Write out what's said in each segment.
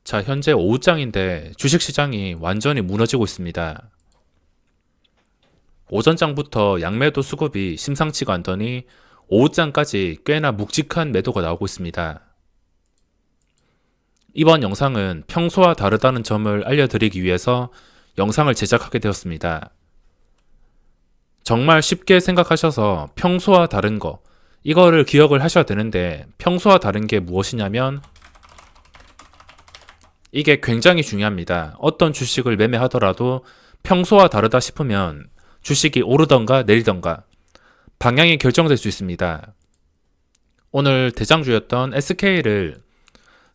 자, 현재 오후장인데 주식시장이 완전히 무너지고 있습니다. 오전장부터 양매도 수급이 심상치가 않더니 오후장까지 꽤나 묵직한 매도가 나오고 있습니다. 이번 영상은 평소와 다르다는 점을 알려드리기 위해서 영상을 제작하게 되었습니다. 정말 쉽게 생각하셔서 평소와 다른 거, 이거를 기억을 하셔야 되는데 평소와 다른 게 무엇이냐면 이게 굉장히 중요합니다. 어떤 주식을 매매하더라도 평소와 다르다 싶으면 주식이 오르던가 내리던가 방향이 결정될 수 있습니다. 오늘 대장주였던 SK를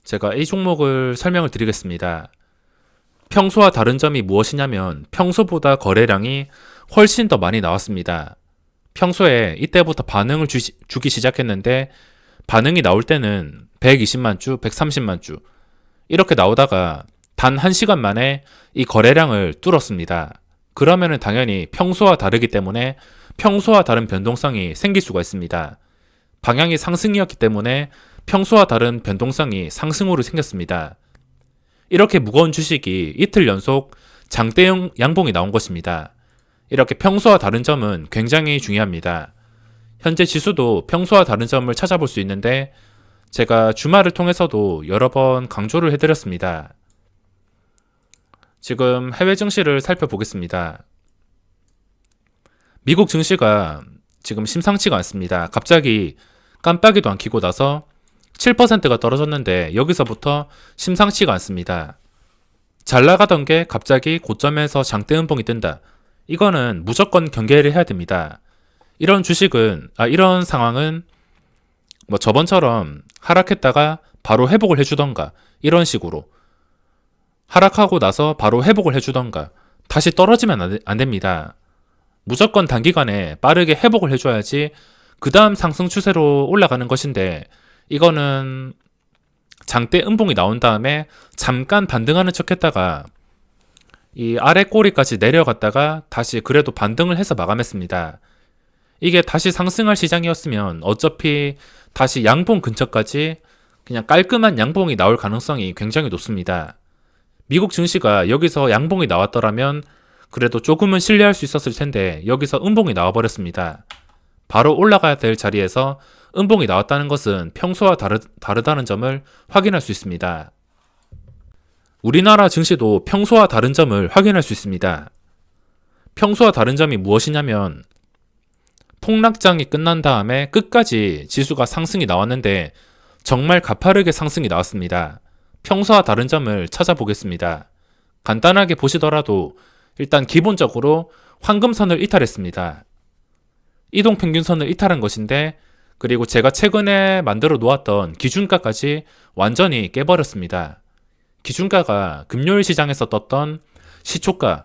제가 이 종목을 설명을 드리겠습니다. 평소와 다른 점이 무엇이냐면 평소보다 거래량이 훨씬 더 많이 나왔습니다. 평소에 이때부터 반응을 주기 시작했는데 반응이 나올 때는 120만 주, 130만 주 이렇게 나오다가 단 1시간 만에 이 거래량을 뚫었습니다. 그러면은 당연히 평소와 다르기 때문에 평소와 다른 변동성이 생길 수가 있습니다. 방향이 상승이었기 때문에 평소와 다른 변동성이 상승으로 생겼습니다. 이렇게 무거운 주식이 이틀 연속 장대형 양봉이 나온 것입니다. 이렇게 평소와 다른 점은 굉장히 중요합니다. 현재 지수도 평소와 다른 점을 찾아볼 수 있는데 제가 주말을 통해서도 여러 번 강조를 해드렸습니다. 지금 해외 증시를 살펴보겠습니다. 미국 증시가 지금 심상치가 않습니다. 갑자기 깜빡이도 안 켜고 나서 7%가 떨어졌는데 여기서부터 심상치가 않습니다. 잘 나가던 게 갑자기 고점에서 장대 음봉이 뜬다. 이거는 무조건 경계를 해야 됩니다. 이런 상황은 저번처럼 하락했다가 바로 회복을 해주던가 이런 식으로 하락하고 나서 바로 회복을 해주던가 다시 떨어지면 안 됩니다. 무조건 단기간에 빠르게 회복을 해줘야지 그 다음 상승 추세로 올라가는 것인데 이거는 장대 음봉이 나온 다음에 잠깐 반등하는 척 했다가 이 아래 꼬리까지 내려갔다가 다시 그래도 반등을 해서 마감했습니다. 이게 다시 상승할 시장이었으면 어차피 다시 양봉 근처까지 그냥 깔끔한 양봉이 나올 가능성이 굉장히 높습니다. 미국 증시가 여기서 양봉이 나왔더라면 그래도 조금은 신뢰할 수 있었을 텐데 여기서 음봉이 나와버렸습니다. 바로 올라가야 될 자리에서 음봉이 나왔다는 것은 평소와 다르다는 점을 확인할 수 있습니다. 우리나라 증시도 평소와 다른 점을 확인할 수 있습니다. 평소와 다른 점이 무엇이냐면 폭락장이 끝난 다음에 끝까지 지수가 상승이 나왔는데 정말 가파르게 상승이 나왔습니다. 평소와 다른 점을 찾아보겠습니다. 간단하게 보시더라도 일단 기본적으로 황금선을 이탈했습니다. 이동평균선을 이탈한 것인데 그리고 제가 최근에 만들어 놓았던 기준가까지 완전히 깨버렸습니다. 기준가가 금요일 시장에서 떴던 시초가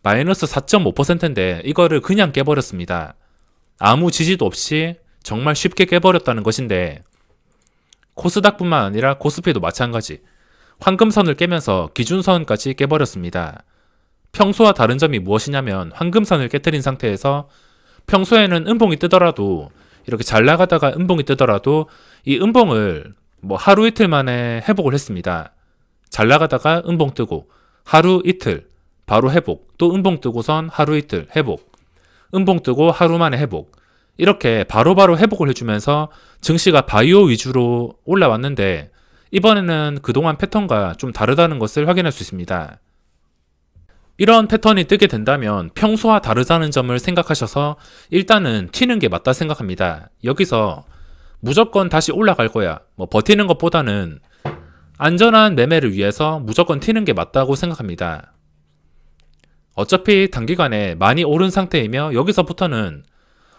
마이너스 4.5%인데 이거를 그냥 깨버렸습니다. 아무 지지도 없이 정말 쉽게 깨버렸다는 것인데 코스닥뿐만 아니라 코스피도 마찬가지 황금선을 깨면서 기준선까지 깨버렸습니다. 평소와 다른 점이 무엇이냐면 황금선을 깨뜨린 상태에서 평소에는 음봉이 뜨더라도 이렇게 잘 나가다가 음봉이 뜨더라도 이 음봉을 하루 이틀 만에 회복을 했습니다. 잘 나가다가 음봉 뜨고 하루 이틀 바로 회복, 또 음봉 뜨고선 하루 이틀 회복, 음봉 뜨고 하루 만에 회복, 이렇게 바로바로 회복을 해주면서 증시가 바이오 위주로 올라왔는데 이번에는 그동안 패턴과 좀 다르다는 것을 확인할 수 있습니다. 이런 패턴이 뜨게 된다면 평소와 다르다는 점을 생각하셔서 일단은 튀는 게 맞다 생각합니다. 여기서 무조건 다시 올라갈 거야, 버티는 것보다는 안전한 매매를 위해서 무조건 튀는 게 맞다고 생각합니다. 어차피 단기간에 많이 오른 상태이며 여기서부터는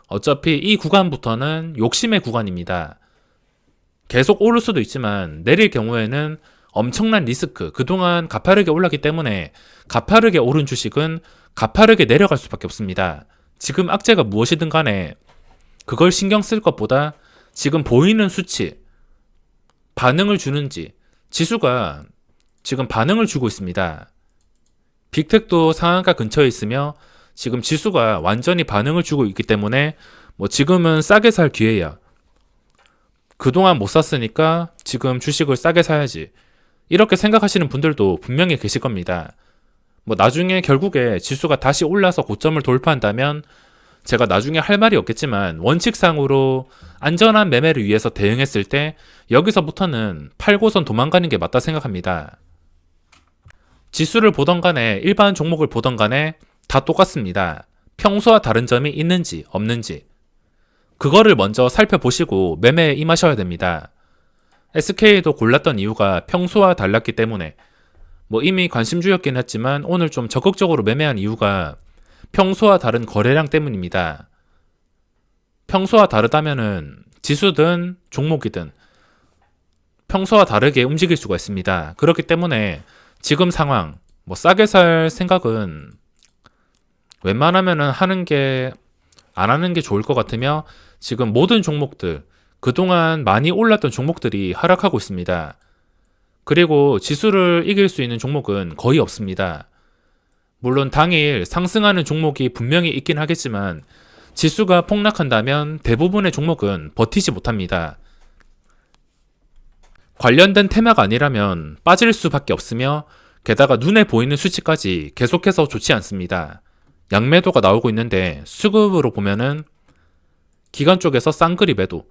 어차피 이 구간부터는 욕심의 구간입니다. 계속 오를 수도 있지만 내릴 경우에는 엄청난 리스크, 그동안 가파르게 올랐기 때문에 가파르게 오른 주식은 가파르게 내려갈 수밖에 없습니다. 지금 악재가 무엇이든 간에 그걸 신경 쓸 것보다 지금 보이는 수치, 반응을 주는지, 지수가 지금 반응을 주고 있습니다. 빅텍도 상한가 근처에 있으며 지금 지수가 완전히 반응을 주고 있기 때문에 지금은 싸게 살 기회야. 그동안 못 샀으니까 지금 주식을 싸게 사야지. 이렇게 생각하시는 분들도 분명히 계실 겁니다. 뭐 나중에 결국에 지수가 다시 올라서 고점을 돌파한다면 제가 나중에 할 말이 없겠지만 원칙상으로 안전한 매매를 위해서 대응했을 때 여기서부터는 팔고선 도망가는 게 맞다 생각합니다. 지수를 보던 간에 일반 종목을 보던 간에 다 똑같습니다. 평소와 다른 점이 있는지 없는지 그거를 먼저 살펴보시고 매매에 임하셔야 됩니다. SK도 골랐던 이유가 평소와 달랐기 때문에 뭐 이미 관심주였긴 했지만 오늘 좀 적극적으로 매매한 이유가 평소와 다른 거래량 때문입니다. 평소와 다르다면은 지수든 종목이든 평소와 다르게 움직일 수가 있습니다. 그렇기 때문에 지금 상황 뭐 싸게 살 생각은 웬만하면은 안 하는 게 좋을 것 같으며 지금 모든 종목들 그동안 많이 올랐던 종목들이 하락하고 있습니다. 그리고 지수를 이길 수 있는 종목은 거의 없습니다. 물론 당일 상승하는 종목이 분명히 있긴 하겠지만 지수가 폭락한다면 대부분의 종목은 버티지 못합니다. 관련된 테마가 아니라면 빠질 수밖에 없으며 게다가 눈에 보이는 수치까지 계속해서 좋지 않습니다. 양매도가 나오고 있는데 수급으로 보면은 기관 쪽에서 쌍끌이 매도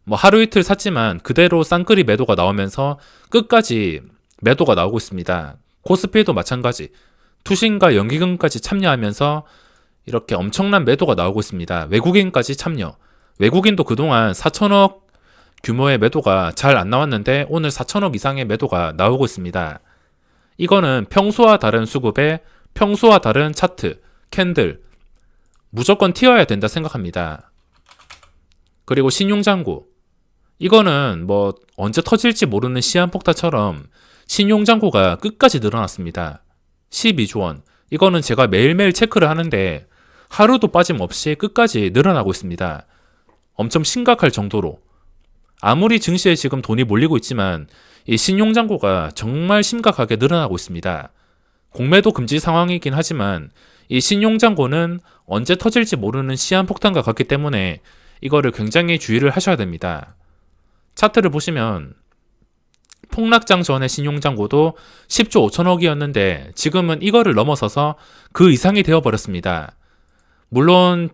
뭐 하루 이틀 샀지만 그대로 쌍끌이 매도가 나오면서 끝까지 매도가 나오고 있습니다. 코스피도 마찬가지 투신과 연기금까지 참여하면서 이렇게 엄청난 매도가 나오고 있습니다. 외국인까지 참여. 외국인도 그동안 4천억 규모의 매도가 잘 안 나왔는데 오늘 4천억 이상의 매도가 나오고 있습니다. 이거는 평소와 다른 수급에 평소와 다른 차트, 캔들 무조건 튀어야 된다 생각합니다. 그리고 신용장고 이거는 뭐 언제 터질지 모르는 시한폭탄처럼 신용장고가 끝까지 늘어났습니다. 12조 원. 이거는 제가 매일매일 체크를 하는데 하루도 빠짐없이 끝까지 늘어나고 있습니다. 엄청 심각할 정도로. 아무리 증시에 지금 돈이 몰리고 있지만 이 신용장고가 정말 심각하게 늘어나고 있습니다. 공매도 금지 상황이긴 하지만 이 신용장고는 언제 터질지 모르는 시한폭탄과 같기 때문에 이거를 굉장히 주의를 하셔야 됩니다. 차트를 보시면 폭락장 전의 신용장고도 10조 5천억이었는데 지금은 이거를 넘어서서 그 이상이 되어버렸습니다. 물론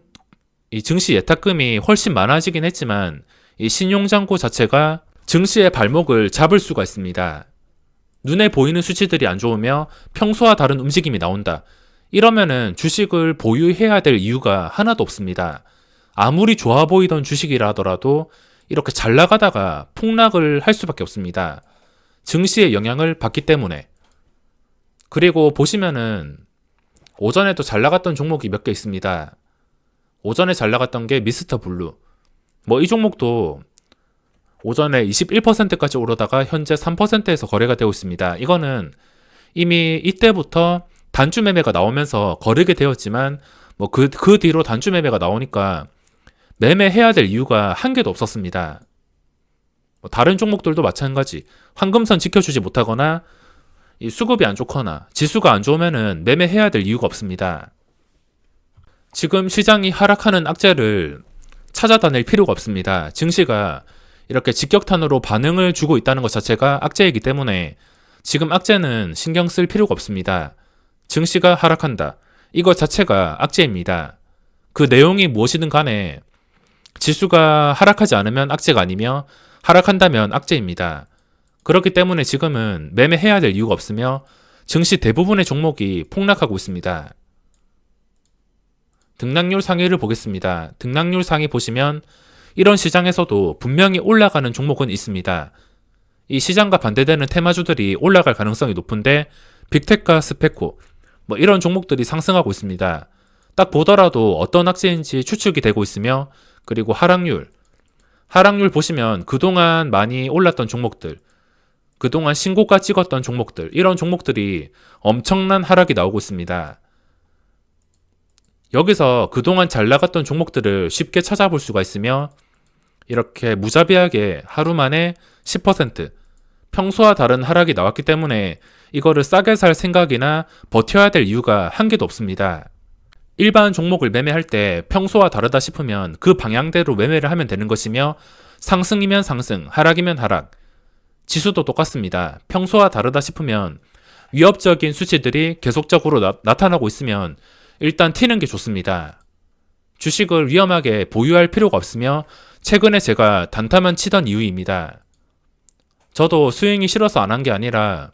이 증시 예탁금이 훨씬 많아지긴 했지만 이 신용장고 자체가 증시의 발목을 잡을 수가 있습니다. 눈에 보이는 수치들이 안 좋으며 평소와 다른 움직임이 나온다. 이러면은 주식을 보유해야 될 이유가 하나도 없습니다. 아무리 좋아 보이던 주식이라 하더라도 이렇게 잘 나가다가 폭락을 할 수밖에 없습니다. 증시의 영향을 받기 때문에. 그리고 보시면은 오전에도 잘 나갔던 종목이 몇 개 있습니다. 오전에 잘 나갔던 게 미스터 블루. 뭐 이 종목도 오전에 21%까지 오르다가 현재 3%에서 거래가 되고 있습니다. 이거는 이미 이때부터 단주 매매가 나오면서 거르게 되었지만 뭐 그 뒤로 단주 매매가 나오니까 매매해야 될 이유가 한 개도 없었습니다. 다른 종목들도 마찬가지. 황금선 지켜주지 못하거나 이 수급이 안 좋거나 지수가 안 좋으면은 매매해야 될 이유가 없습니다. 지금 시장이 하락하는 악재를 찾아다닐 필요가 없습니다. 증시가 이렇게 직격탄으로 반응을 주고 있다는 것 자체가 악재이기 때문에 지금 악재는 신경 쓸 필요가 없습니다. 증시가 하락한다. 이것 자체가 악재입니다. 그 내용이 무엇이든 간에 지수가 하락하지 않으면 악재가 아니며 하락한다면 악재입니다. 그렇기 때문에 지금은 매매해야 될 이유가 없으며 증시 대부분의 종목이 폭락하고 있습니다. 등락률 상위를 보겠습니다. 등락률 상위 보시면 이런 시장에서도 분명히 올라가는 종목은 있습니다. 이 시장과 반대되는 테마주들이 올라갈 가능성이 높은데 빅테크와 스페코 뭐 이런 종목들이 상승하고 있습니다. 딱 보더라도 어떤 악재인지 추측이 되고 있으며 그리고 하락률 보시면 그동안 많이 올랐던 종목들 그동안 신고가 찍었던 종목들 이런 종목들이 엄청난 하락이 나오고 있습니다. 여기서 그동안 잘 나갔던 종목들을 쉽게 찾아볼 수가 있으며 이렇게 무자비하게 하루 만에 10% 평소와 다른 하락이 나왔기 때문에 이거를 싸게 살 생각이나 버텨야 될 이유가 한 개도 없습니다. 일반 종목을 매매할 때 평소와 다르다 싶으면 그 방향대로 매매를 하면 되는 것이며 상승이면 상승, 하락이면 하락 지수도 똑같습니다. 평소와 다르다 싶으면 위협적인 수치들이 계속적으로 나타나고 있으면 일단 튀는 게 좋습니다. 주식을 위험하게 보유할 필요가 없으며 최근에 제가 단타만 치던 이유입니다. 저도 스윙이 싫어서 안 한 게 아니라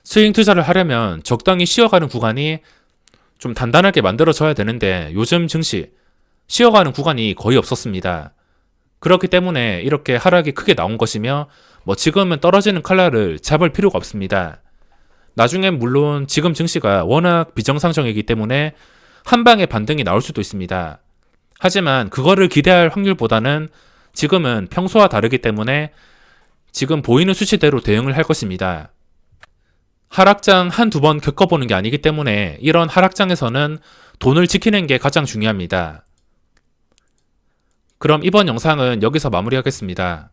스윙 투자를 하려면 적당히 쉬어가는 구간이 좀 단단하게 만들어져야 되는데 요즘 증시 쉬어가는 구간이 거의 없었습니다. 그렇기 때문에 이렇게 하락이 크게 나온 것이며 지금은 떨어지는 칼날을 잡을 필요가 없습니다. 나중엔 물론 지금 증시가 워낙 비정상적이기 때문에 한 방에 반등이 나올 수도 있습니다. 하지만 그거를 기대할 확률보다는 지금은 평소와 다르기 때문에 지금 보이는 수치대로 대응을 할 것입니다. 하락장 한두 번 겪어보는 게 아니기 때문에 이런 하락장에서는 돈을 지키는 게 가장 중요합니다. 그럼 이번 영상은 여기서 마무리하겠습니다.